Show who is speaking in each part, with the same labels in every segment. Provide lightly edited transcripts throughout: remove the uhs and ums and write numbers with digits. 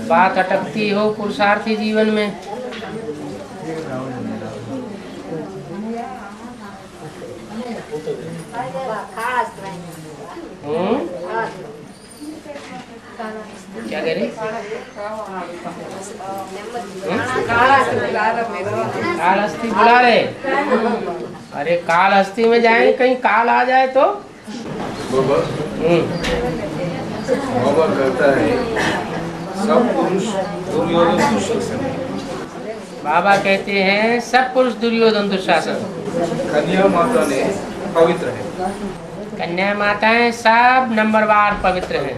Speaker 1: बात अटकती हो पुरुषार्थी जीवन में। क्या कह रही? कालहस्ती बुला रहे। अरे कालहस्ती में जाएंगे, कहीं काल आ जाए तो।
Speaker 2: बाबा कहता है सब पुरुष दुर्योधन दुशासन।
Speaker 1: बाबा कहते हैं सब पुरुष दुर्योधन दुशासन।
Speaker 2: कन्या माता ने पवित्र है,
Speaker 1: कन्या माताएं सब नंबरवार पवित्र हैं।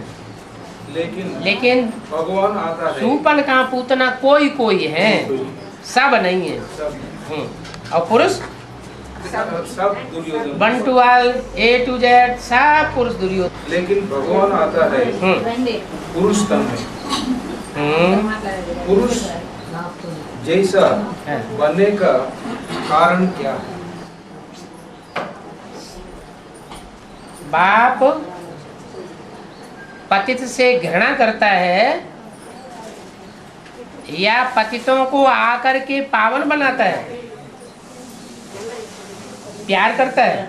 Speaker 1: लेकिन
Speaker 2: भगवान आता है,
Speaker 1: सूपन का पूतना कोई कोई है, सब नहीं है। और पुरुष
Speaker 2: सब Duryodhan,
Speaker 1: 1 to all, A to Z सब पुरुष दुर्योधन।
Speaker 2: लेकिन भगवान आता है पुरुष तन में। पुरुष जैसा बनने का कारण क्या है?
Speaker 1: बाप पतित से घृणा करता है या पतितों को आकर के पावन बनाता है? प्यार करता है?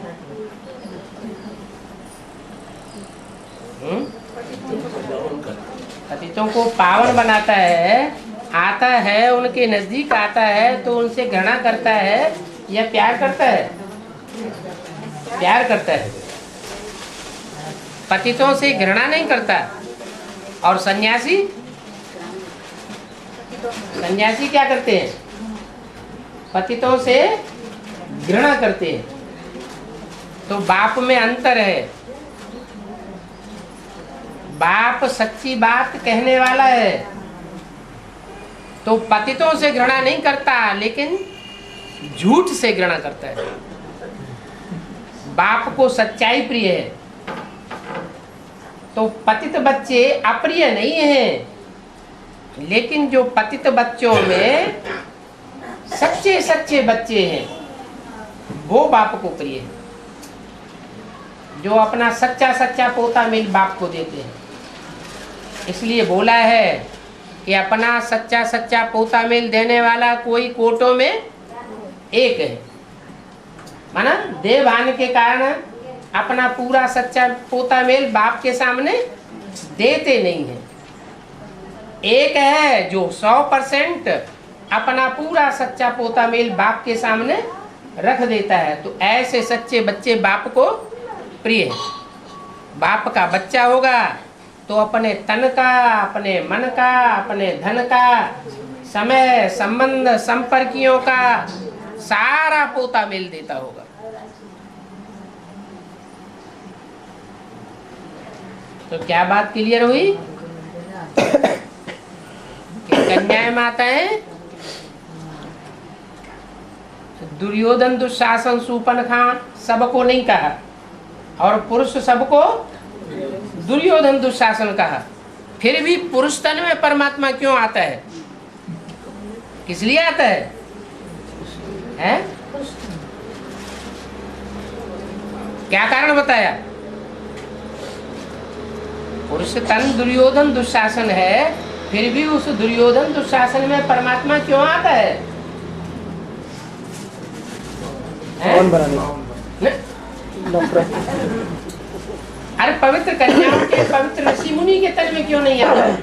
Speaker 1: पतितों को पावन बनाता है, आता है उनके नजदीक आता है तो उनसे घृणा करता है या प्यार करता है? प्यार करता है। पतितों से घृणा नहीं करता। और सन्यासी क्या करते हैं? पतितों से घृणा करते हैं। तो बाप में अंतर है। बाप सच्ची बात कहने वाला है तो पतितों से घृणा नहीं करता, लेकिन झूठ से घृणा करता है। बाप को सच्चाई प्रिय है तो पतित बच्चे अप्रिय नहीं हैं, लेकिन जो पतित बच्चों में सच्चे सच्चे बच्चे हैं वो बाप को प्रिय है। जो अपना सच्चा सच्चा पोता मिल बाप को देते हैं। इसलिए बोला है कि अपना सच्चा सच्चा पोता मिल देने वाला कोई कोटों में एक है। माना देवभान के कारण अपना पूरा सच्चा पोता मेल बाप के सामने देते नहीं है। एक है जो 100% अपना पूरा सच्चा पोता मेल बाप के सामने रख देता है। तो ऐसे सच्चे बच्चे बाप को प्रिय है। बाप का बच्चा होगा तो अपने तन का, अपने मन का, अपने धन का, समय संबंध संपर्कियों का सारा पोता मेल देता होगा। तो क्या बात क्लियर हुई कि कन्याएं माताएं दुर्योधन दुशासन सूपन खां सबको नहीं कहा और पुरुष सबको दुर्योधन दुशासन कहा। फिर भी पुरुष तन में परमात्मा क्यों आता है? किस लिए आता है? हैं? क्या कारण बताया? पुरुष तन दुर्योधन दुशासन है, फिर भी उस दुर्योधन दुशासन में परमात्मा क्यों आता है?
Speaker 3: कौन बनाने?
Speaker 1: अरे पवित्र कन्याओं के, पवित्र ऋषि मुनि के तन में क्यों नहीं आता है?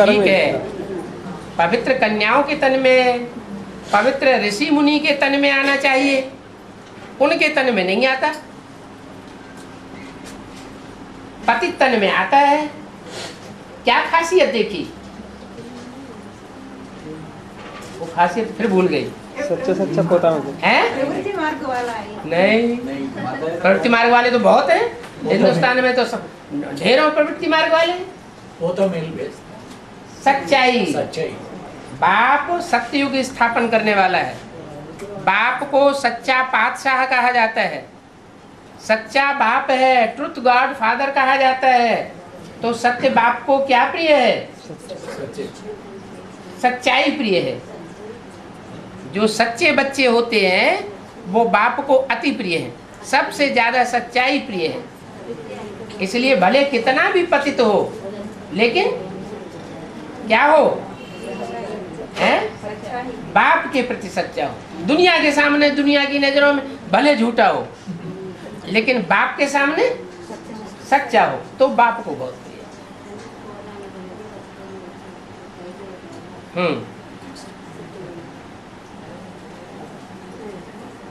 Speaker 1: ठीक है, पवित्र कन्याओं के तन में, पवित्र ऋषि मुनि के तन में आना चाहिए, उनके तन में नहीं आता। पतित तन में आता है। क्या खासियत देखी? वो खासियत फिर भूल गई।
Speaker 3: सच्चा सच्चा पोता
Speaker 1: है? नहीं, प्रवृत्ति मार्ग वाले तो बहुत हैं हिंदुस्तान में, तो सब ढेरों प्रवृत्ति मार्ग वाले।
Speaker 4: वो तो मिल
Speaker 1: सच्चाई।
Speaker 4: सच्चाई।
Speaker 1: बाप सत्ययुग स्थापन करने वाला है। बाप को सच्चा पातशाह कहा जाता है, सच्चा बाप है, ट्रुथ गॉड फादर कहा जाता है। तो सत्य बाप को क्या प्रिय है? सच्चाई प्रिय है। जो सच्चे बच्चे होते हैं वो बाप को अति प्रिय है, सबसे ज्यादा सच्चाई प्रिय है। इसलिए भले कितना भी पतित हो, लेकिन क्या हो, हैं? बाप के प्रति सच्चा हो। दुनिया के सामने, दुनिया की नजरों में भले झूठा हो, लेकिन बाप के सामने सच्चा हो तो बाप को बहुत प्रिय।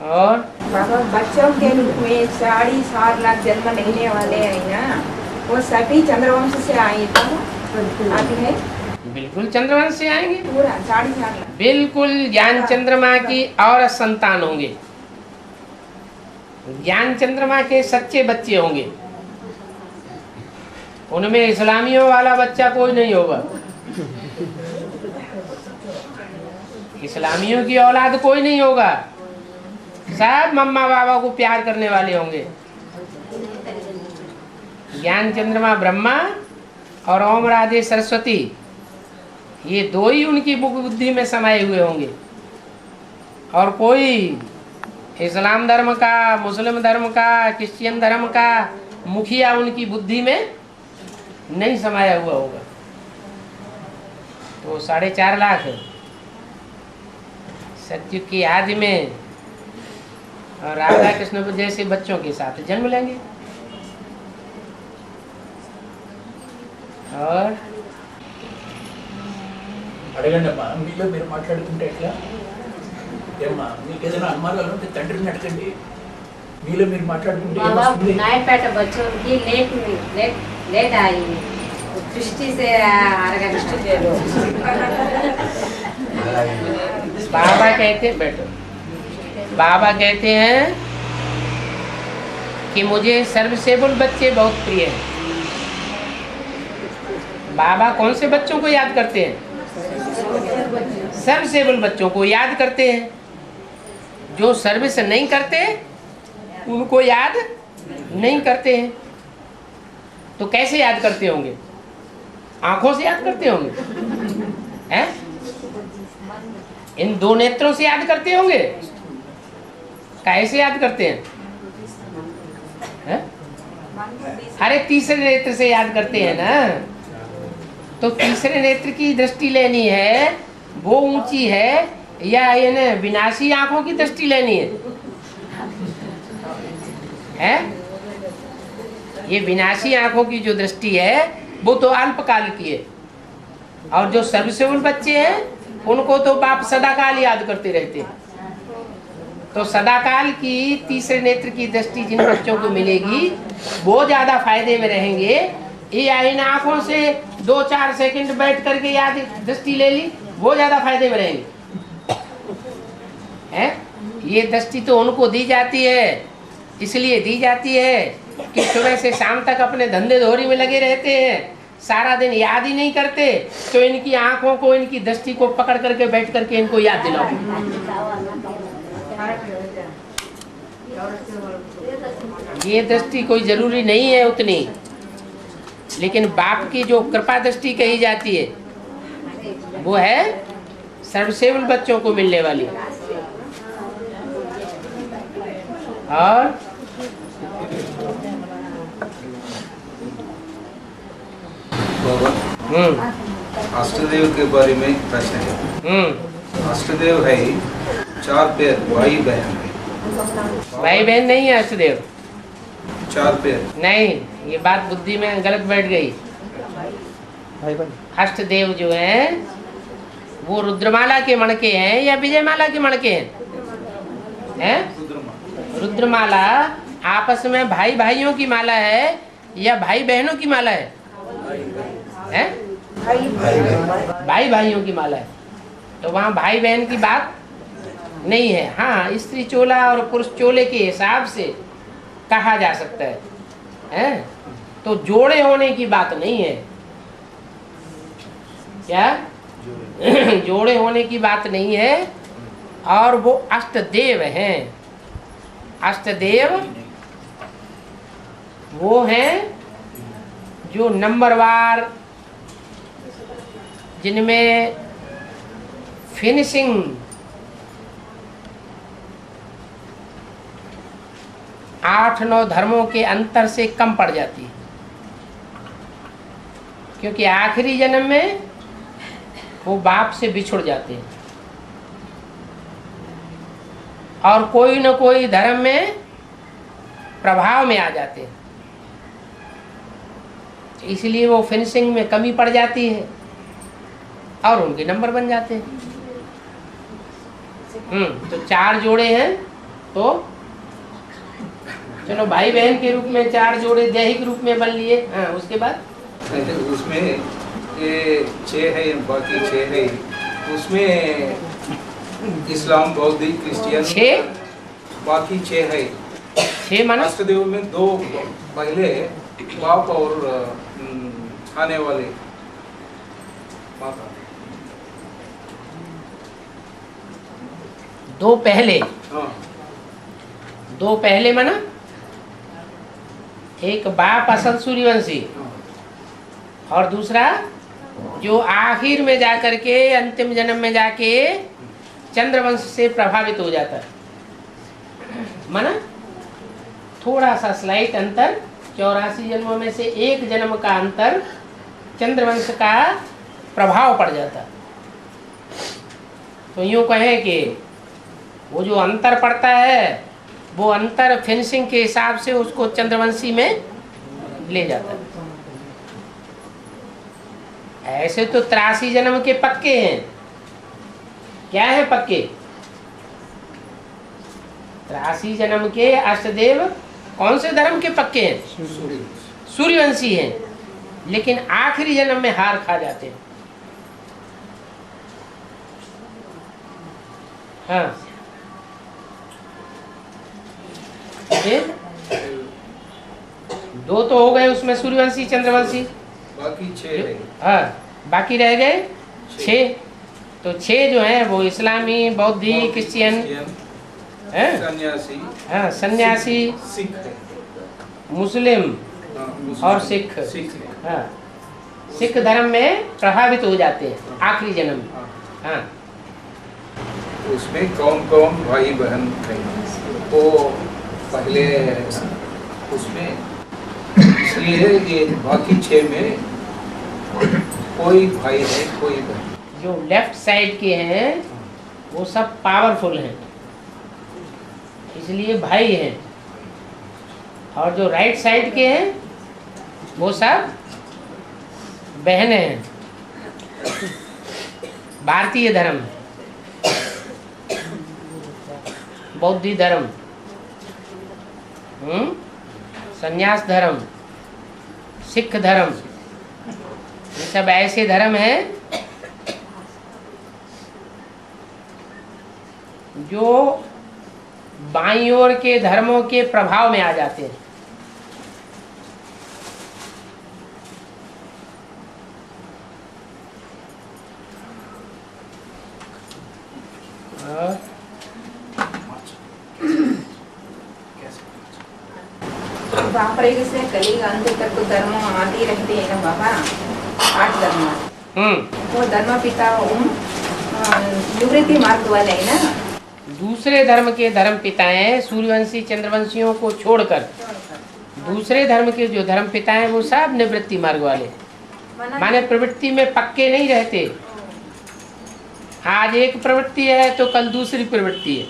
Speaker 1: और
Speaker 4: बाबा, बच्चों के रूप में 4.5 लाख जन्म लेने वाले हैं ना, वो सभी चंद्रवंश से आए तो आती है।
Speaker 1: बिल्कुल चंद्रवंश से आएंगे,
Speaker 4: पूरा 4.5 लाख।
Speaker 1: बिल्कुल ज्ञान चंद्रमा की और संतान होंगे। ज्ञान चंद्रमा के सच्चे बच्चे होंगे। उनमें इस्लामियों वाला बच्चा कोई नहीं होगा। इस्लामियों की औलाद कोई नहीं होगा। सब मम्मा बाबा को प्यार करने वाले होंगे। ज्ञान चंद्रमा ब्रह्मा और ओम राधे सरस्वती, ये दो ही उनकी बुद्धि में समाये हुए होंगे। और कोई इस्लाम धर्म का, मुस्लिम धर्म का, क्रिश्चियन धर्म का मुखिया उनकी बुद्धि में नहीं समाया हुआ होगा। तो 4.5 लाख सतयुग की आदि में और राधा कृष्ण जैसे बच्चों के साथ जन्म लेंगे। और
Speaker 5: అడగండి అమ్మా, మీలో మీరు మాట్లాడుకుంటే ఎట్లా? ఏమ్మా, మీకు ఏదైనా అనుమానాలు ఉంటే తండ్రిని అడగండి. మీలో మీరు మాట్లాడుకుంటే
Speaker 6: बाबा,
Speaker 5: ఏమొస్తుంది?
Speaker 6: नायपेट बच्चों की लेट आई दृष्टि से
Speaker 1: बाबा कहते हैं, बैठो, बाबा कहते हैं कि मुझे सर्वसेबुल बच्चे बहुत प्रिय हैं। बाबा कौन से बच्चों को याद करते हैं? सर्वसेबुल बच्चों को याद करते हैं। जो सर्विस नहीं करते उनको याद नहीं करते हैं। तो कैसे याद करते होंगे? आंखों से याद करते होंगे, हैं? इन 2 नेत्रों से याद करते होंगे। कैसे याद करते हैं? अरे तीसरे नेत्र से याद करते हैं ना। तो तीसरे नेत्र की दृष्टि लेनी है, वो ऊंची है या ये विनाशी आंखों की दृष्टि लेनी है? ये विनाशी आंखों की जो दृष्टि है वो तो अल्पकाल की है। और जो सर्वसेबुल बच्चे हैं उनको तो बाप सदाकाल याद करते रहते हैं। तो सदाकाल की तीसरे नेत्र की दृष्टि जिन बच्चों को मिलेगी वो ज्यादा फायदे में रहेंगे। ये इन आंखों से 2-4 सेकंड बैठ करके याद दृष्टि ले ली, वो ज्यादा फायदे में रहेंगे, हैं? ये दृष्टि तो उनको दी जाती है, इसलिए दी जाती है कि सुबह से शाम तक अपने धंधे धोरी में लगे रहते हैं, सारा दिन याद ही नहीं करते। तो इनकी आंखों को, इनकी दृष्टि को पकड़ करके बैठ करके इनको याद दिलाओ। ये दृष्टि कोई जरूरी नहीं है उतनी, लेकिन बाप की जो कृपा दृष्टि कही जाती है वो है सर्वसेबुल बच्चों को मिलने वाली। और
Speaker 2: बाबा, अष्टदेव के बारे में प्रश्न है। अष्टदेव है 4 पैर भाई बहन है।
Speaker 1: भाई बहन नहीं है अष्टदेव,
Speaker 2: 4 पैर
Speaker 1: नहीं। ये बात बुद्धि में गलत बैठ गई।
Speaker 3: भाई भाई
Speaker 1: अष्टदेव जो हैं वो रुद्रमाला के मणके हैं या विजयमाला के मणके हैं? रुद्रमाला आपस में भाई भाइयों की माला है या भाई बहनों की माला है? हैं? भाई भाइयों की माला है। तो वहाँ भाई बहन की बात नहीं है। हाँ, स्त्री चोला और पुरुष चोले के हिसाब से कहा जा सकता है, हैं? तो जोड़े होने की बात नहीं है। क्या? जोड़े होने की बात नहीं है। और वो अष्टदेव हैं। अष्टदेव वो हैं जो नंबरवार, जिनमें फिनिशिंग 8-9 धर्मों के अंतर से कम पड़ जाती है। क्योंकि आखिरी जन्म में वो बाप से बिछुड़ जाते हैं और कोई न कोई धर्म में प्रभाव में आ जाते हैं, इसलिए वो फिनिशिंग में कमी पड़ जाती है और उनके नंबर बन जाते हैं। तो 4 जोड़े हैं, तो चलो भाई बहन के रूप में 4 जोड़े दैहिक रूप में बन लिए। हाँ, उसके बाद
Speaker 2: उसमें ये 6 है, बाकी 6 है, उसमें इस्लाम, बौद्ध, क्रिश्चियन
Speaker 1: 6
Speaker 2: बाकी 6 है।
Speaker 1: 6 माना
Speaker 2: अष्टदेव में 2 पहले बाप और आने वाले माता।
Speaker 1: 2 पहले,
Speaker 2: हाँ
Speaker 1: 2 पहले माना एक बाप असल सूर्यवंशी और दूसरा जो आखिर में जाकर के अंतिम जन्म में जाके चंद्रवंश से प्रभावित हो जाता है। माना थोड़ा सा स्लाइट अंतर, 84 जन्मों में से एक जन्म का अंतर चंद्रवंश का प्रभाव पड़ जाता। तो यूं कहें कि वो जो अंतर पड़ता है वो अंतर फिनिशिंग के हिसाब से उसको चंद्रवंशी में ले जाता है। ऐसे तो 83 जन्म के पक्के हैं। क्या है पक्के? 83 जन्म के अष्टदेव कौन से धर्म के पक्के हैं? सूर्यवंशी हैं, लेकिन आखिरी जन्म में हार खा जाते हैं। हाँ, फिर 2 तो हो गए उसमें, सूर्यवंशी चंद्रवंशी,
Speaker 2: बाकी 6 है।
Speaker 1: हाँ बाकी रह गए 6। तो 6 जो है वो इस्लामी, बौद्धि, क्रिश्चियन,
Speaker 2: सन्यासी,
Speaker 1: हाँ सन्यासी,
Speaker 2: सिख है,
Speaker 1: मुस्लिम
Speaker 2: मुस्लिम,
Speaker 1: और सिख। हाँ, सिख धर्म में प्रभावित हो जाते हैं आखिरी जन्म में। हाँ,
Speaker 2: उसमें कौन कौन भाई बहन थे वो पहले उसमें, इसलिए ये बाकी 6 में कोई भाई है कोई बहन।
Speaker 1: जो लेफ्ट साइड के हैं वो सब पावरफुल हैं, इसलिए भाई हैं, और जो राइट साइड के हैं वो सब बहनें हैं। भारतीय धर्म, बौद्धी धर्म, संन्यास धर्म, सिख धर्म, ये सब ऐसे धर्म हैं जो बाईं ओर के धर्मों के प्रभाव में आ जाते हैं।
Speaker 4: द्वापर से कलियुग अंत तक तो धर्म आते ही रहते हैं ना बाबा, 8 धर्म। वो धर्म पिता निवृत्ति मार्ग वाले है ना।
Speaker 1: दूसरे धर्म के धर्म पिताएं सूर्यवंशी चंद्रवंशियों को छोड़कर दूसरे धर्म के जो धर्म पिता हैं वो सब निवृत्ति मार्ग वाले, माने प्रवृत्ति में पक्के नहीं रहते। आज एक प्रवृत्ति है तो कल दूसरी प्रवृत्ति है,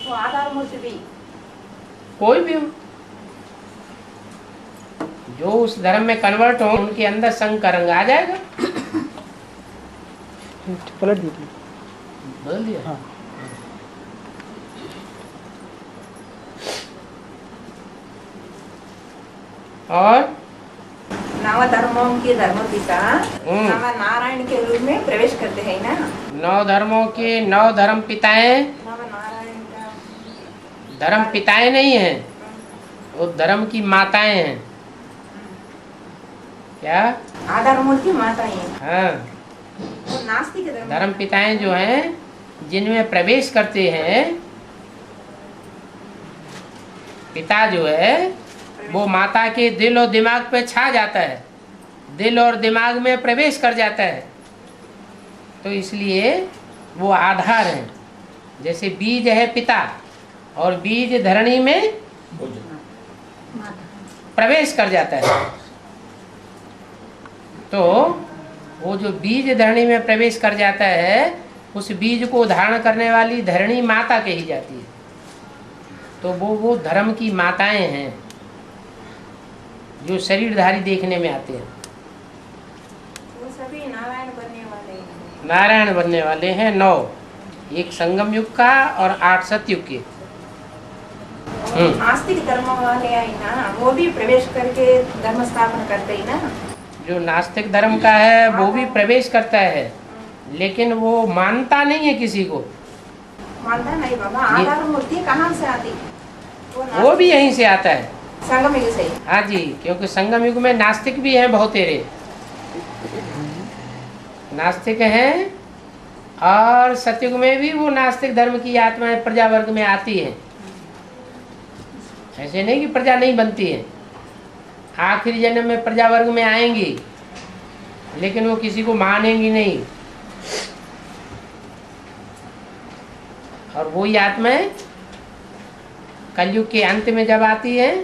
Speaker 4: वो आधार मूर्ति भी
Speaker 1: कोई भी हो, जो उस धर्म में कन्वर्ट हो उनके अंदर संग का रंग आ जाएगा।
Speaker 3: पलट दीजिए।
Speaker 1: बदल दिया।
Speaker 3: हाँ।
Speaker 1: और
Speaker 4: नव धर्मों के धर्म पिता नव नारायण के रूप में प्रवेश करते हैं ना।
Speaker 1: 9 धर्मों के 9 धर्म पिताएं
Speaker 4: नव नारायण का
Speaker 1: धर्म पिताएं नहीं हैं, वो धर्म की माताएं हैं। क्या?
Speaker 4: आधार मूर्ति माता है।
Speaker 1: हाँ,
Speaker 4: वो नास्तिक
Speaker 1: धर्म पिताएं जो हैं जिनमें प्रवेश करते हैं, पिता जो है वो माता के दिल और दिमाग पे छा जाता है, दिल और दिमाग में प्रवेश कर जाता है। तो इसलिए वो आधार है। जैसे बीज है पिता और बीज धरणी में प्रवेश कर जाता है, तो वो जो बीज धरणी में प्रवेश कर जाता है, उस बीज को धारण करने वाली धरणी माता कही जाती है। तो वो धर्म की माताएं हैं जो शरीरधारी देखने में आते हैं।
Speaker 4: वो सभी नारायण बनने वाले हैं।
Speaker 1: नारायण बनने वाले हैं 9, एक संगम युग का और 8 सतयुग के।
Speaker 4: आस्तिक धर्म वाले है ना, वो भी प्रवेश करके धर्म स्थापना करते ही ना।
Speaker 1: जो नास्तिक धर्म का है वो भी प्रवेश करता है, लेकिन वो मानता नहीं है किसी को।
Speaker 4: मानता नहीं बाबा। आधार मूर्ति कहाँ से आती?
Speaker 1: वो भी यहीं से आता है,
Speaker 4: संगम युग से।
Speaker 1: हाँ जी, क्योंकि संगम युग में नास्तिक भी हैं बहुतेरे। नास्तिक हैं, और सतयुग में भी वो नास्तिक धर्म की आत्माएं प्रजा वर्ग में आती हैं। ऐसे नहीं कि प्रजा नहीं बनती है, आखिरी जन्म में प्रजा वर्ग में आएंगी, लेकिन वो किसी को मानेंगी नहीं। और वही आत्माएं कलयुग के अंत में जब आती है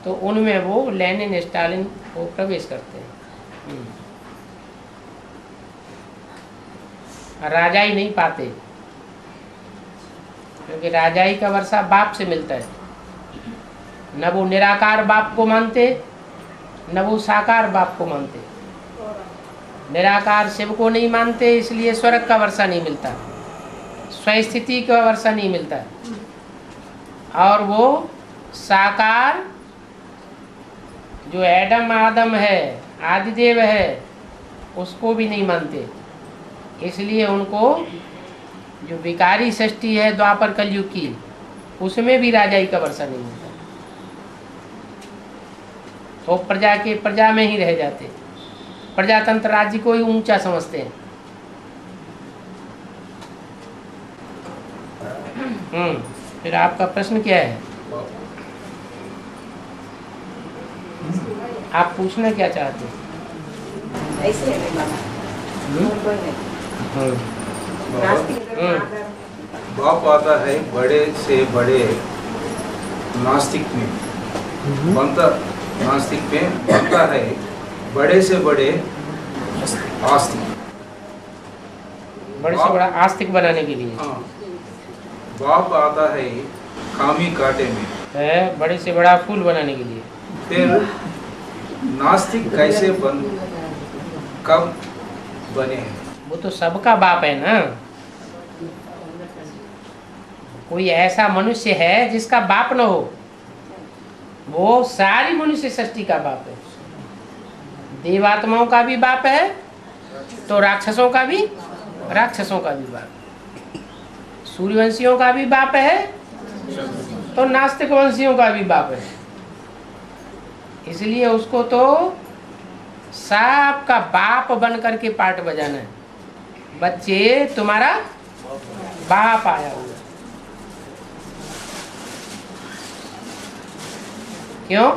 Speaker 1: तो उनमें वो लेनिन स्टालिन को प्रवेश करते हैं। राजाई नहीं पाते, क्योंकि राजाई का वर्षा बाप से मिलता है। न वो निराकार बाप को मानते, न वो साकार बाप को मानते। निराकार शिव को नहीं मानते, इसलिए स्वर्ग का वर्षा नहीं मिलता, स्वस्थिति का वर्षा नहीं मिलता। और वो साकार जो एडम आदम है, आदिदेव है, उसको भी नहीं मानते। इसलिए उनको जो विकारी सृष्टि है द्वापर कलयुग की, उसमें भी राजाई का वर्षा नहीं मिलता। तो प्रजा में ही रह जाते, प्रजातंत्र राज्य को ही ऊंचा समझते हैं। फिर आपका प्रश्न क्या है? आप पूछना क्या चाहते हैं?
Speaker 4: ऐसे है बाबा। कोई नहीं। नास्तिक धर्म आधार।
Speaker 2: बाप आता है बड़े से बड़े नास्तिक में बनता, नास्तिक में बनता है बड़े से बड़े आस्तिक।
Speaker 1: बड़े से बड़ा आस्तिक बनाने के लिए।
Speaker 2: हाँ, बाप आता है खामी काटे में,
Speaker 1: है बड़े से बड़ा फूल बनाने के लिए।
Speaker 2: फिर नास्तिक कैसे बन, कब बने हैं?
Speaker 1: वो तो सबका बाप है ना। कोई ऐसा मनुष्य है जिसका बाप न हो? वो सारी मनुष्य सृष्टि का बाप है। देवात्माओं का भी बाप है, तो राक्षसों का भी बाप, सूर्यवंशियों का भी बाप है, तो नास्तिक वंशियों का भी बाप है। इसलिए उसको तो सबका बाप बन करके पार्ट बजाना है। बच्चे, तुम्हारा बाप आया हुआ। क्यों?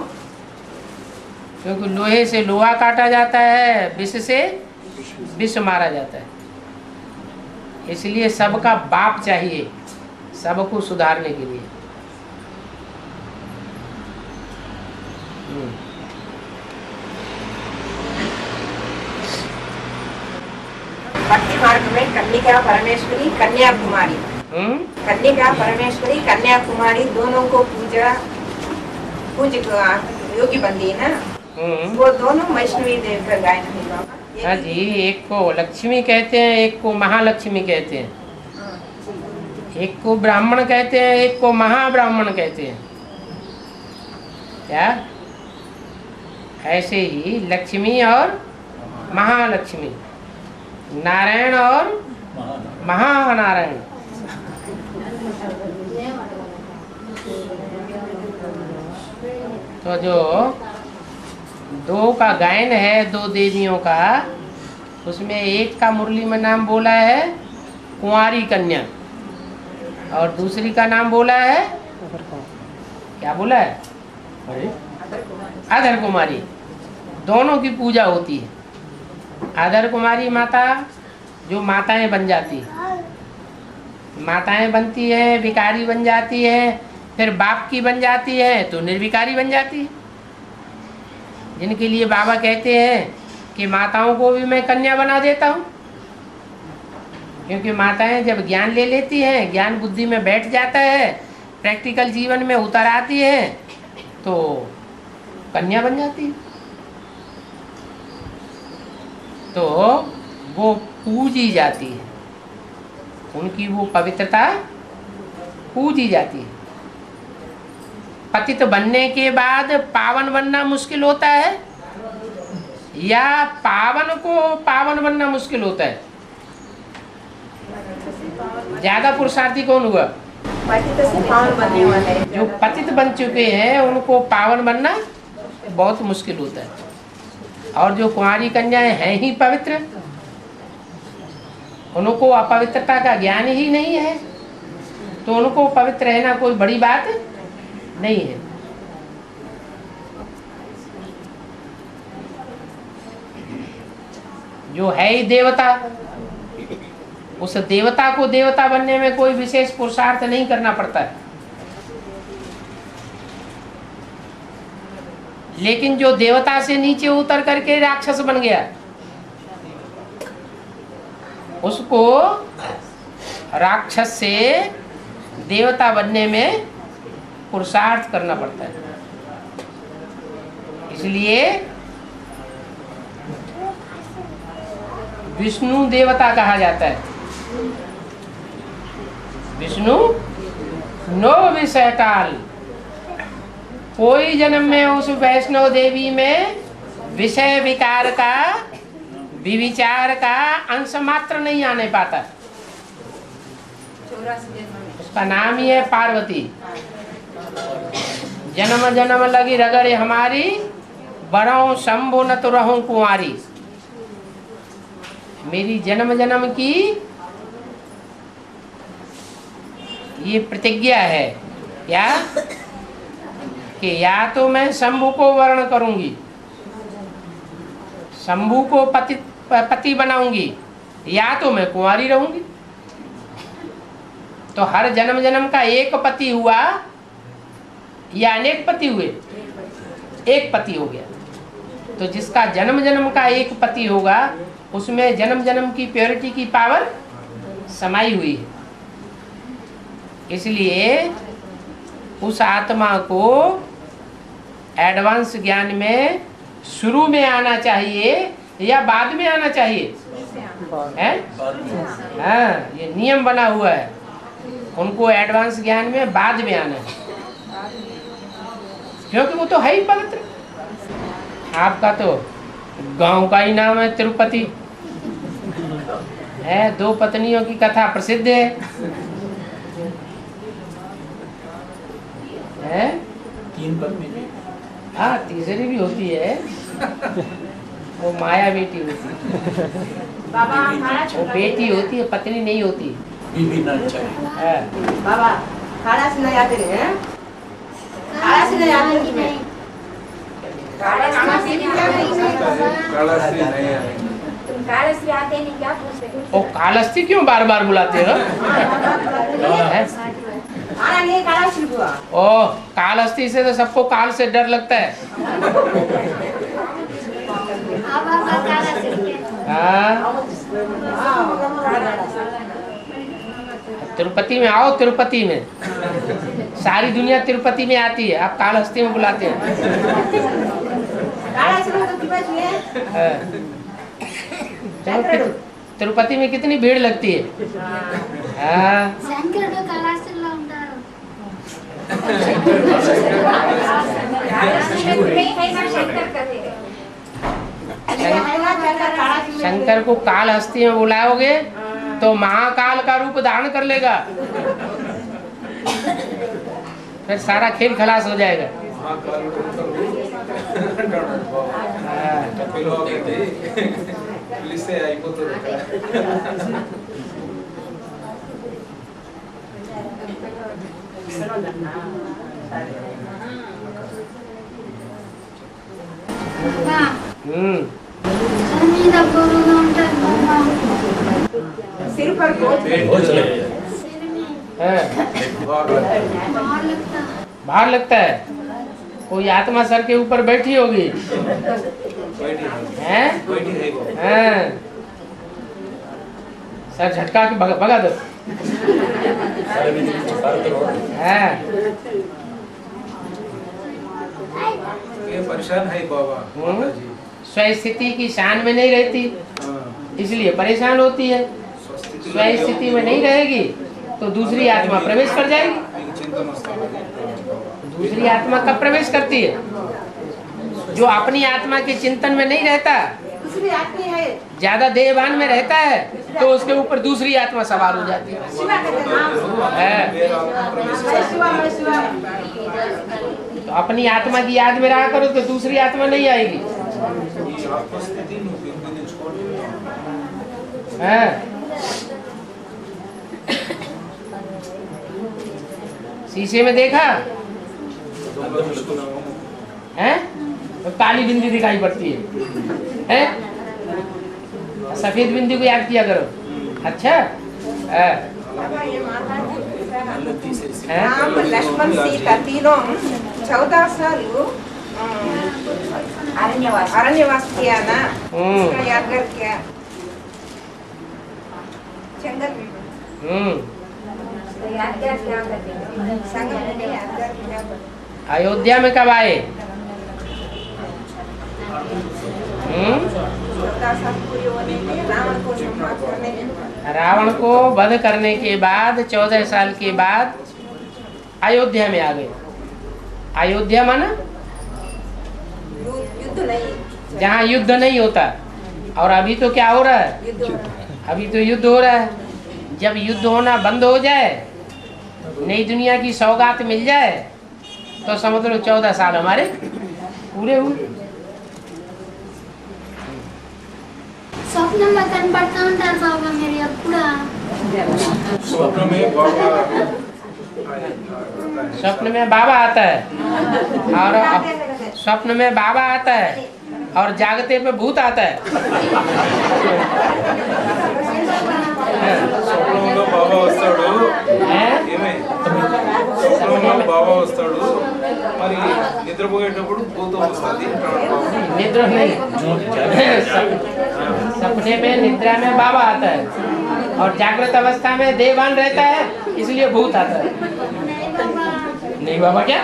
Speaker 1: क्योंकि लोहे से लोहा काटा जाता है, विष से विष मारा जाता है। इसलिए सबका बाप चाहिए, सबको सुधारने के लिए।
Speaker 4: भक्ति मार्ग में कन्निका परमेश्वरी, कन्याकुमारी, कन्निका परमेश्वरी, कन्याकुमारी दोनों को पूज योगी बनती है ना। वो दोनों वैष्णवी देव का गायन है बाबा।
Speaker 1: हाँ जी, एक को लक्ष्मी कहते हैं, एक को महालक्ष्मी कहते हैं, एक को ब्राह्मण कहते हैं, एक को महाब्राह्मण कहते हैं। क्या? ऐसे ही लक्ष्मी और महालक्ष्मी, नारायण और महानारायण। तो जो दो का गायन है, दो देवियों का, उसमें एक का मुरली में नाम बोला है कुंवारी कन्या, और दूसरी का नाम बोला है, क्या बोला है? अधर कुमारी। दोनों की पूजा होती है। अधर कुमारी माता जो माताएं बन जाती है, माताएं बनती है, विकारी बन जाती है, फिर बाप की बन जाती है तो निर्विकारी बन जाती है। जिनके लिए बाबा कहते हैं कि माताओं को भी मैं कन्या बना देता हूँ, क्योंकि माताएं जब ज्ञान ले लेती हैं, ज्ञान बुद्धि में बैठ जाता है, प्रैक्टिकल जीवन में उतर आती है, तो कन्या बन जाती है। तो वो पूजी जाती है, उनकी वो पवित्रता पूजी जाती है। पतित बनने के बाद पावन बनना मुश्किल होता है या पावन को पावन बनना मुश्किल होता है? ज्यादा पुरुषार्थी कौन हुआ?
Speaker 4: पतित से पावन बनने वाले।
Speaker 1: जो पतित बन चुके हैं उनको पावन बनना बहुत मुश्किल होता है, और जो कुंवारी कन्याएं हैं ही पवित्र, उनको अपवित्रता का ज्ञान ही नहीं है, तो उनको पवित्र रहना कोई बड़ी बात नहीं है। जो है ही देवता, उस देवता को देवता बनने में कोई विशेष पुरुषार्थ नहीं करना पड़ता है। लेकिन जो देवता से नीचे उतर करके राक्षस बन गया, उसको राक्षस से देवता बनने में पुरुषार्थ करना पड़ता है। इसलिए विष्णु देवता कहा जाता है। विष्णु नो विषय टाल, कोई जन्म में उस वैष्णव देवी में विषय विकार का, विविचार का अंश मात्र नहीं आने पाता। उसका नाम ही है पार्वती। जन्म जन्म लगी रगड़े हमारी, बड़ों शंभु न तो रहूं कुंवारी। मेरी जन्म जन्म की ये प्रतिज्ञा है क्या, कि या तो मैं शंभु को वर्ण करूंगी, शंभु को पति बनाऊंगी, या तो मैं कुंवारी रहूंगी। तो हर जन्म जन्म का एक पति हुआ या अनेक पति हुए? एक पति हो गया। तो जिसका जन्म जन्म का एक पति होगा, उसमें जन्म जन्म की प्योरिटी की पावर समाई हुई है। इसलिए उस आत्मा को एडवांस ज्ञान में शुरू में आना चाहिए या बाद में आना चाहिए? है? हाँ, ये नियम बना हुआ है, उनको एडवांस ज्ञान में बाद में आना है, क्योंकि वो तो है ही पवित्र। आपका तो गांव का ही नाम है तिरुपति है, 2 पत्नियों की कथा प्रसिद्ध है। हैं?
Speaker 5: 3 पत्नी भी।
Speaker 1: हाँ, तीसरी भी होती है, वो माया बेटी होती है।
Speaker 4: बाबा
Speaker 1: वो बेटी होती है, पत्नी नहीं होती।
Speaker 5: बीबी ना चाहिए।
Speaker 4: बाबा खाना से नहीं आते हैं, खाना से नहीं आते उसमें।
Speaker 2: काला श्री नहीं है।
Speaker 4: तुम काला श्री आते नहीं क्या पूछते?
Speaker 1: ओ, कालस्थी क्यों बार बार बुलाते हो?
Speaker 4: खाना नहीं काला श्री हुआ।
Speaker 1: ओ, कालस्थी से तो सबको काल से डर लगता है। हाँ, तिरुपति में आओ, तिरुपति में सारी दुनिया तिरुपति में आती है, आप कालहस्ती में बुलाते हैं। तिरुपति में कितनी भीड़ लगती है। हाँ, शंकर को कालहस्ती में बुलाओगे तो महाकाल का रूप धारण कर लेगा, फिर सारा खेल खलास हो जाएगा।
Speaker 4: सिर पर
Speaker 1: भार लगता है। कोई आत्मा सर के ऊपर बैठी होगी, हैं? हाँ। सर झटका के भगा दो। हाँ।
Speaker 2: ये परेशान है बाबा, माता जी।
Speaker 1: स्वस्थिति की शान में नहीं रहती, इसलिए परेशान होती है। स्वस्थिति में नहीं रहेगी तो दूसरी आत्मा प्रवेश कर जाएगी। दूसरी आत्मा कब प्रवेश करती है? जो अपनी आत्मा के चिंतन में नहीं रहता, ज्यादा देहभान में रहता है, तो उसके ऊपर दूसरी आत्मा सवार हो जाती है। तो अपनी आत्मा की याद में रहा करो तो दूसरी आत्मा नहीं आएगी। शीशे में देखा है तो काली बिंदी दिखाई पड़ती है? सफेद बिंदी को याद किया करो। अच्छा
Speaker 4: राम लक्ष्मण सीता तीनों 14 साल अरण्यवास किया ना, उसका यादगार किया जंगल में। यादगार क्या करते हैं? संगम में यादगार क्या?
Speaker 1: अयोध्या में कब आए?
Speaker 4: 14 साल पूरे होने के रावण को संहार करने के बाद,
Speaker 1: रावण को वध करने के बाद 14 साल के बाद अयोध्या में आ गए। अयोध्या माना
Speaker 4: युद्ध नहीं,
Speaker 1: जहाँ युद्ध नहीं होता। और अभी तो क्या हो रहा है?
Speaker 4: युद्ध हो रहा है।
Speaker 1: अभी तो युद्ध हो रहा है। जब युद्ध होना बंद हो जाए, नई दुनिया की सौगात मिल जाए, तो समझ लो 14 साल हमारे पूरे हुए।
Speaker 7: स्वप्न में कनपड़ता ఉంటారు బాబా మీరు ఎప్పుడు
Speaker 2: स्वप्न में बाबा
Speaker 1: स्वप्न में बाबा आता है, और स्वप्न में बाबा आता है और जागते पे भूत आता है।
Speaker 2: స్వప్నంలో బాబా వస్తాడు, ఏమే స్వప్నంలో బాబా వస్తాడు, మరి నిద్రపోయేటప్పుడు భూతం వస్తుంది।
Speaker 1: निद्रा नहीं, सपने में निद्रा में बाबा आता है और जागृत अवस्था में देवान रहता है, इसलिए भूत आता है। नहीं बाबा क्या?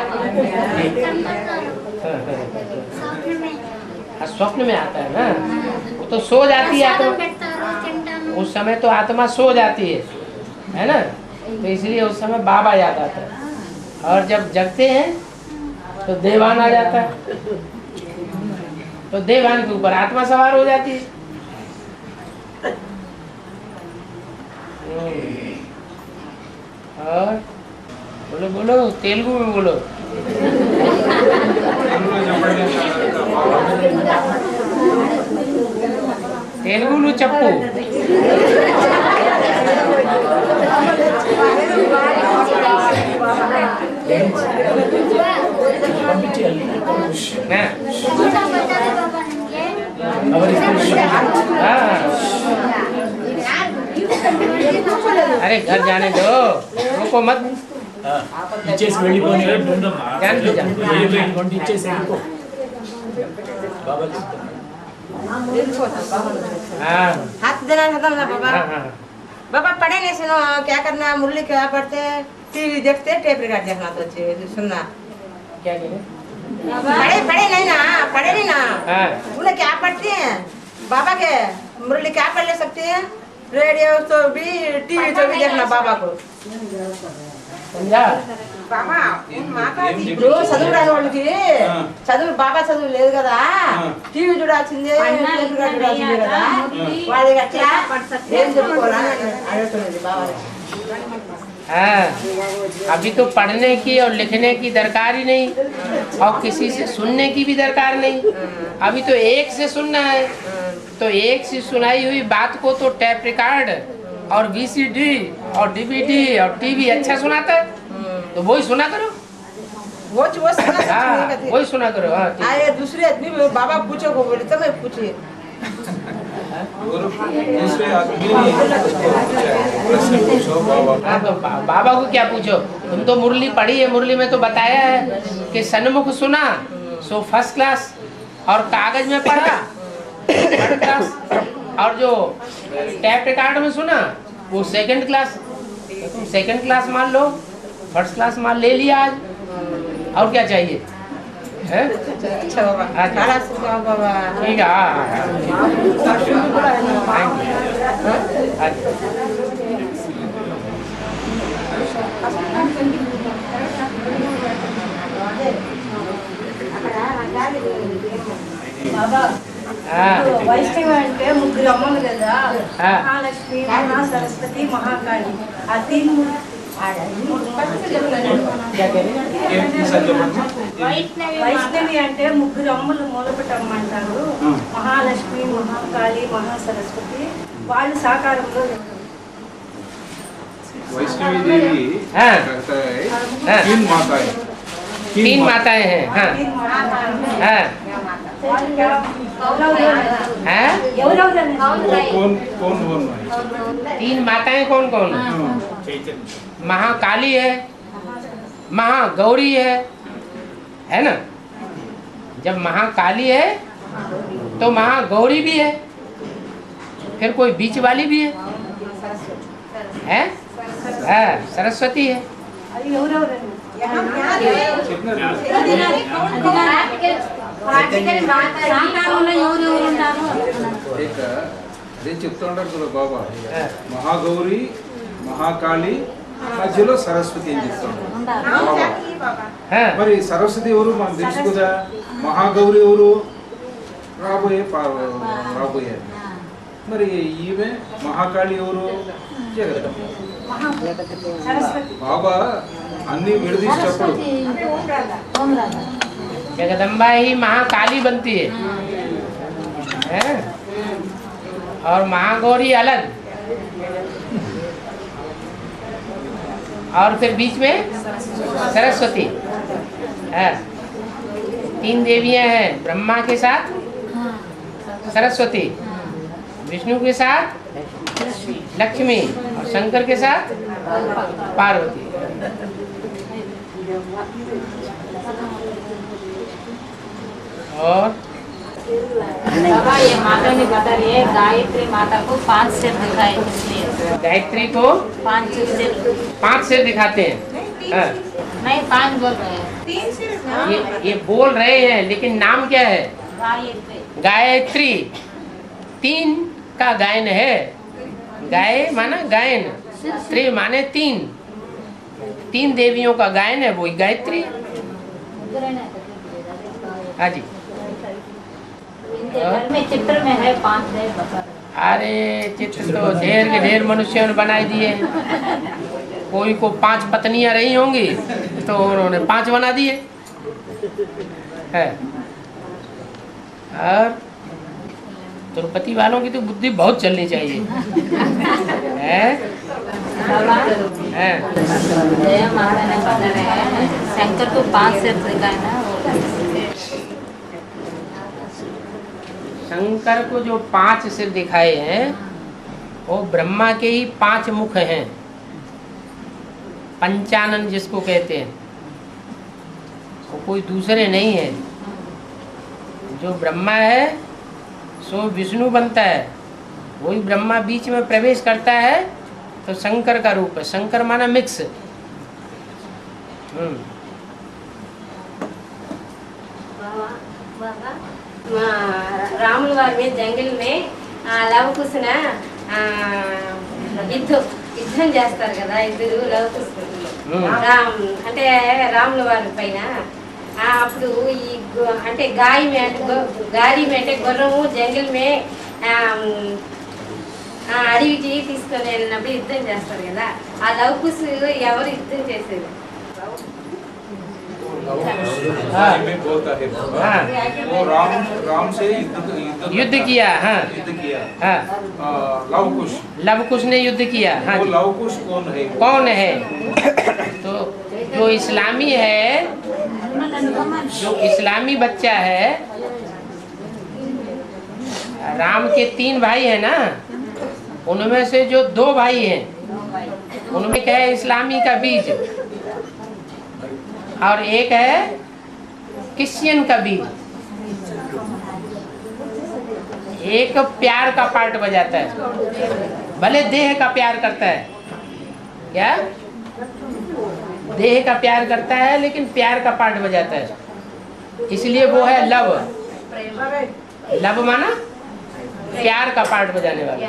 Speaker 1: स्वप्न में आता है ना, वो तो सो जाती है आत्मा। उस समय तो आत्मा सो जाती है ना, तो इसलिए उस समय बाबा याद आता है। और जब जगते हैं तो देवान आ जाता है, तो देवान के ऊपर आत्मा सवार हो जाती है। और बोलो बोलो तेलुगु में बोलो। तेलुगु चप्पू। अरे घर जाने दो, रुको मत।
Speaker 5: ఇచ్చేసి వెళ్ళిపోయి ఇచ్చేసి వెళ్ళిపో బాబా
Speaker 4: हाथ देना खत्म ना बाबा।
Speaker 1: हाँ हाँ
Speaker 4: बाबा पढ़े नहीं सुनो, क्या करना? मुरली क्या पढ़ते, टीवी देखते, टेप रिकॉर्ड देखना तो सुनना।
Speaker 1: क्या कह रहे?
Speaker 4: पढ़े नहीं ना, पढ़े नहीं ना।
Speaker 1: हाँ
Speaker 4: उन्हें क्या पढ़ते हैं बाबा के? मुरली क्या पढ़ ले सकते हैं? रेडियो तो भी, टीवी तो भी देखना बाबा को।
Speaker 1: समझा?
Speaker 4: బాబా ఇప్పుడు చదువు రాని వాళ్ళకి చదువు బాబా చదువు లేదు కదా, టీవీ చూడాల్సిందే, చూడాల్సిందే కదా, వాళ్ళకి అట్లా ఏం చెప్పుకోవాలని అడుగుతున్నది బాబా।
Speaker 1: हाँ, अभी तो पढ़ने की और लिखने की दरकार ही नहीं, और किसी से सुनने की भी दरकार नहीं। अभी तो एक से सुनना है, तो एक से सुनाई हुई बात को तो टेप रिकॉर्ड और वीसीडी और डीवीडी और टीवी अच्छा सुनाता है, तो वही सुना करो।
Speaker 4: वो सुना
Speaker 1: हाँ, वही सुना करो। हाँ ठीक।
Speaker 4: आए दूसरे आदमी बाबा पूछो को बोले तो मैं पूछे
Speaker 2: और दूसरे आदमी ने प्रश्न पूछो बाबा
Speaker 1: हाँ तो बाबा को क्या पूछो, तुम तो मुरली पढ़ी है, मुरली में तो बताया है कि सन्मुख सुना सो फर्स्ट क्लास, और कागज में पढ़ा थर्ड क्लास, और जो टैप रिकॉर्ड में सुना वो सेकंड क्लास। तो तुम सेकंड क्लास मान लो, फर्स्ट क्लास मान ले लिया आज, और क्या चाहिए है?
Speaker 4: अच्छा बाबा,
Speaker 1: आज
Speaker 4: खाना सुनाओ बाबा।
Speaker 1: ठीक है, आज
Speaker 8: బాబా వైష్ణవి అంటే ముగ్గురు అమ్మలు కదా, మహాలక్ష్మి, మహాసరస్వతి, మహాకాళి. ఆ తీన్ వైష్ణవి అంటే ముగ్గురు అమ్మలు మూలపటమ్మ అంటారు. మహాలక్ష్మి, మహాకాళి, మహాసరస్వతి వాళ్ళు సాకారంలో.
Speaker 2: वैष्णवी देवी
Speaker 1: हाँ।
Speaker 2: कहता है तीन माताएं,
Speaker 1: तीन माताएं हैं। हाँ हाँ हाँ
Speaker 2: कौन कौन कौन है?
Speaker 1: तीन माताएं कौन कौन? महाकाली है, महागौरी है ना? जब महाकाली है तो महागौरी भी है, फिर कोई बीच वाली भी है? सरस्वती है।
Speaker 2: एक అదే చెప్తూ ఉంటారు కదా బాబా, మహాగౌరి, మహాకాళి, మధ్యలో సరస్వతి అని చెప్తాడు బాబా. మరి సరస్వతి ఎవరు మనకు తెలుసు కదా, మహాగౌరి ఎవరు రాబోయే మరి ఈమె మహాకాళి ఎవరు జగదమ్మ. బాబా అన్ని విడదీసేటప్పుడు
Speaker 1: जगदम्बा ही महाकाली बनती है? और महागौरी अलग, और फिर बीच में सरस्वती है। तीन देवियां हैं, ब्रह्मा के साथ सरस्वती, विष्णु के साथ लक्ष्मी, और शंकर के साथ पार्वती। और
Speaker 6: बाबा ये माता ने बता रही है गायत्री माता को 5 सिर दिखाए, इसलिए
Speaker 1: गायत्री को
Speaker 6: 5 सिर
Speaker 1: 5 सिर दिखाते हैं। हाँ।
Speaker 6: नहीं 5 बोल रहे हैं।
Speaker 1: ये बोल रहे हैं, लेकिन नाम क्या है?
Speaker 6: गायत्री
Speaker 1: गायत्री। 3 का गायन है। गाय माना गायन, त्रि माने 3 देवियों का गायन है, वही गायत्री। हाँ जी।
Speaker 6: घर में चित्र में है 5 देव बता।
Speaker 1: अरे चित्र तो ढेर के ढेर मनुष्यों ने बनाए दिए। कोई को 5 पत्नियां रही होंगी तो उन्होंने 5 बना दिए है। और तिरुपति वालों की तो बुद्धि बहुत चलनी चाहिए है? है?
Speaker 6: जय माता ने बता रहे हैं शंकर को 5 सिर दिखाए ना।
Speaker 1: शंकर को जो 5 सिर दिखाए हैं वो ब्रह्मा के ही 5 मुख हैं, पंचानन जिसको कहते हैं, वो कोई दूसरे नहीं है। जो ब्रह्मा है सो विष्णु बनता है, वही ब्रह्मा बीच में प्रवेश करता है तो शंकर का रूप है। शंकर माना मिक्स।
Speaker 6: రాముల వారి మీద జంగిల్ మే లవకుశన యుద్ధం చేస్తారు కదా, ఇద్దరు లవకుశులు అంటే రాముల వారి పైన. అప్పుడు ఈ అంటే గారి అంటే గుర్రము జంగిల్ మే అడవికి తీసుకొని వెళ్ళినప్పుడు యుద్ధం చేస్తారు కదా, ఆ లవకుశు ఎవరు యుద్ధం చేసేది?
Speaker 2: में बोलता है वो राम से
Speaker 1: युद्ध किया। हाँ
Speaker 2: युद्ध किया।
Speaker 1: हाँ
Speaker 2: लवकुश
Speaker 1: लवकुश ने युद्ध किया। हाँ
Speaker 2: वो
Speaker 1: जी।
Speaker 2: लवकुश
Speaker 1: कौन है? तो जो इस्लामी है, जो इस्लामी बच्चा है, राम के 3 भाई हैं ना, उनमें से जो 2 भाई हैं उनमें क्या है, इस्लामी का बीज, और एक है क्रिश्चियन का बीज। एक प्यार का पार्ट बजाता है, भले देह का प्यार करता है, क्या देह का प्यार करता है लेकिन प्यार का पार्ट बजाता है, इसलिए वो है लव। लव माना प्यार का पार्ट बजाने वाला।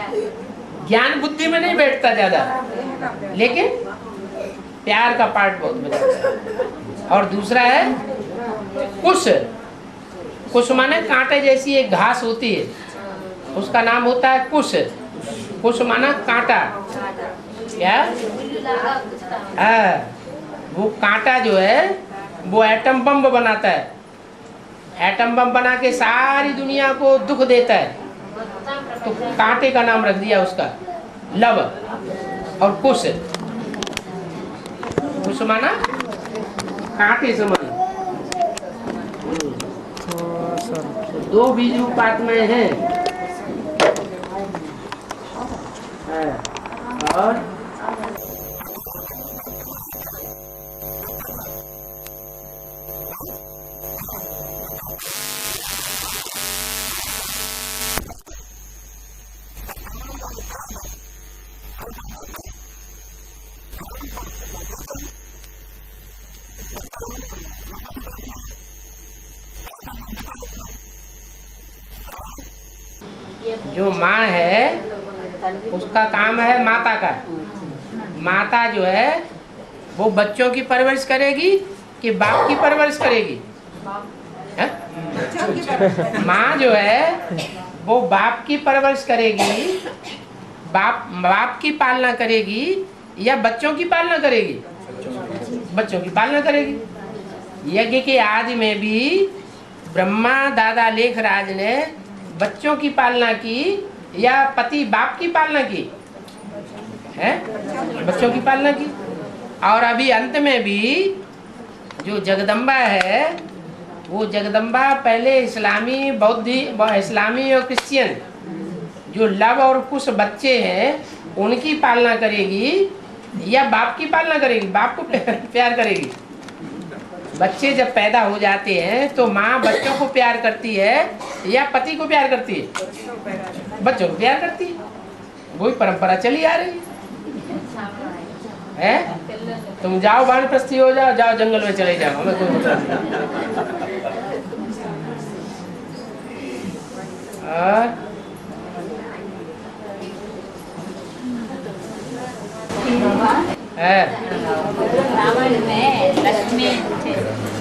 Speaker 1: ज्ञान बुद्धि में नहीं बैठता ज्यादा, लेकिन प्यार का पार्ट बहुत बजाता है। और दूसरा है कुश। कुश माने कांटे जैसी एक घास होती है, उसका नाम होता है कुश। कुश माना कांटा, क्या वो कांटा जो है वो एटम बम बनाता है। एटम बम बना के सारी दुनिया को दुख देता है, तो कांटे का नाम रख दिया उसका लव। और कुश, कुश माना कांटे समान। 2 बीज रूपात में है। और जो माँ है उसका काम है माता का। माता जो है वो बच्चों की परवरिश करेगी कि बाप की परवरिश करेगी? माँ जो है वो बाप की परवरिश करेगी, बाप की पालना करेगी या बच्चों की पालना करेगी? बच्चों की पालना करेगी। यज्ञ के आदि में भी ब्रह्मा दादा लेखराज ने बच्चों की पालना की या पति बाप की पालना की है? बच्चों की पालना की। और अभी अंत में भी जो जगदम्बा है वो जगदम्बा पहले इस्लामी इस्लामी और क्रिश्चियन जो लव और कुश बच्चे हैं उनकी पालना करेगी या बाप की पालना करेगी? बाप को प्यार करेगी। बच्चे जब पैदा हो जाते हैं तो माँ बच्चों को प्यार करती है या पति को प्यार करती है? बच्चों को प्यार करती है। वही परंपरा चली आ रही है। तुम जाओ वानप्रस्थी हो जाओ, जाओ जंगल में चले जाओ, हमें कोई मतलब
Speaker 9: रामायण में लक्ष्मी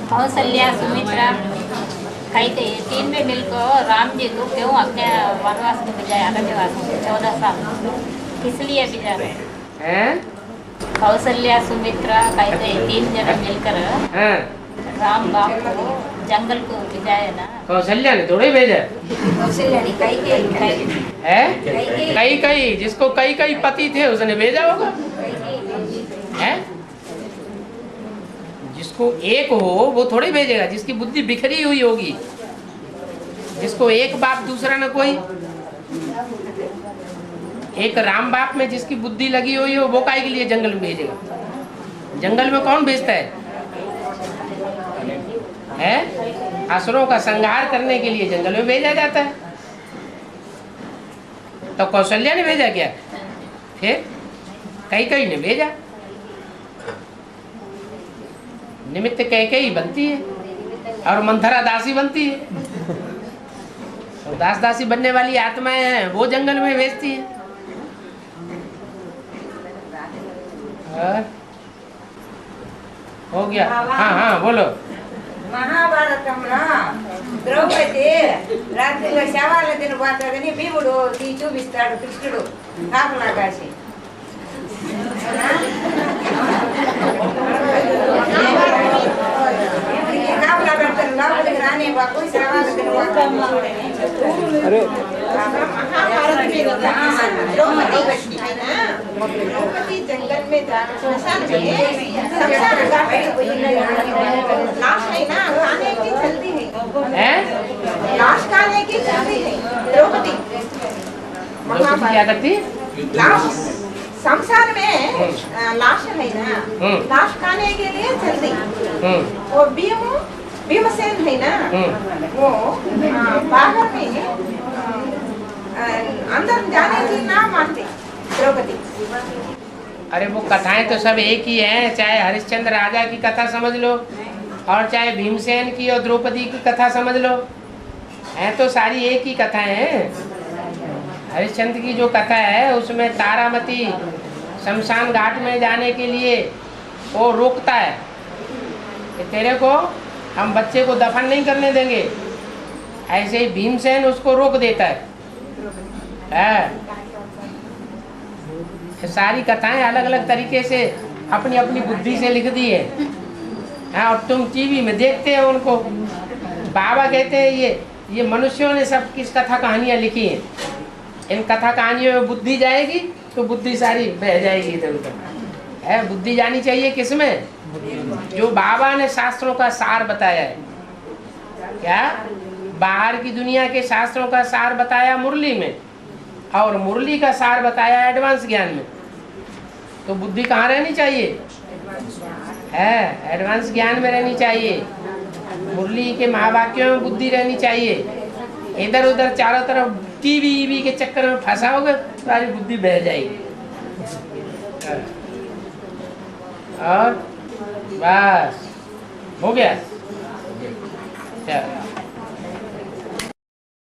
Speaker 9: कौशल्या सुमित्रा कहते 3 में मिलकर राम जी को क्यों अपने वनवास में भेजा, अरण्यवास में 14 साल इसलिए भेजा है? कौशल्या सुमित्रा कहते 3 जन मिलकर राम बाप को जंगल को भेजाया ना।
Speaker 1: कौशल्या ने थोड़ी भेजा है, कई जिसको कई पति थे उसने भेजा होगा है। जिसको एक हो वो थोड़ी भेजेगा, जिसकी बुद्धि बिखरी हुई होगी, जिसको एक बाप दूसरा न कोई। एक राम बाप में जिसकी बुद्धि लगी हुई हो वो काहे के लिए जंगल में भेजेगा? जंगल में कौन भेजता है? असुरों का संहार करने के लिए जंगल में भेजा जाता है। तो कौशल्या ने भेजा क्या? फिर कई ने भेजा। निमित्त कैकेयी बनती है और मंथरा दासी बनती है। तो दास दासी बनने वाली आत्माएं हैं वो जंगल में भेजती है। हो गया? हाँ बोलो।
Speaker 4: మహాభారతంలో ద్రౌపది రాత్రిలో శవాల తినబోతుందని భీముడు చూపిస్తాడు కృష్ణుడు కాపలా కాసి. కాపలా పెడతారు, లోపలికి రాని బాకు శవాల తినబోతాము చూడని
Speaker 3: अरे
Speaker 4: द्रौपदी जंगल में श्मशान में लाश है ना, खाने की जल्दी है, लाश खाने की जल्दी है द्रौपदी।
Speaker 1: द्रौपदी क्या करती?
Speaker 4: लाश संसार में लाश है ना, लाश खाने के लिए चलती। वो भीमसेन है ना, वो बाहर में अंदर जाने की ना मानती द्रौपदी।
Speaker 1: अरे वो कथाएं तो सब एक ही हैं, चाहे हरिश्चंद्र राजा की कथा समझ लो और चाहे भीमसेन की और द्रौपदी की कथा समझ लो, हैं तो सारी एक ही कथाएं हैं। हरिश्चंद्र की जो कथा है उसमें तारामती शमशान घाट में जाने के लिए वो रोकता है कि तेरे को हम बच्चे को दफन नहीं करने देंगे, ऐसे ही भीमसेन उसको रोक देता है। सारी कथाएं अलग अलग तरीके से अपनी अपनी बुद्धि से लिख दी है। और तुम टीवी में देखते हो उनको। बाबा कहते हैं ये मनुष्यों ने सब किस कथा कहानियां लिखी हैं, इन कथा कहानियों में बुद्धि जाएगी तो बुद्धि सारी बह जाएगी इधर उधर। है बुद्धि जानी चाहिए किसमें? जो बाबा ने शास्त्रों का सार बताया है। क्या बाहर की दुनिया के शास्त्रों का सार बताया मुरली में, और मुरली का सार बताया एडवांस ज्ञान में। तो बुद्धि कहाँ रहनी चाहिए? है एडवांस ज्ञान में रहनी चाहिए। मुरली के महावाक्यों में बुद्धि रहनी चाहिए। इधर उधर चारों तरफ टीवी के चक्कर में फंसाओगे सारी बुद्धि बह जाएगी। और बस हो गया।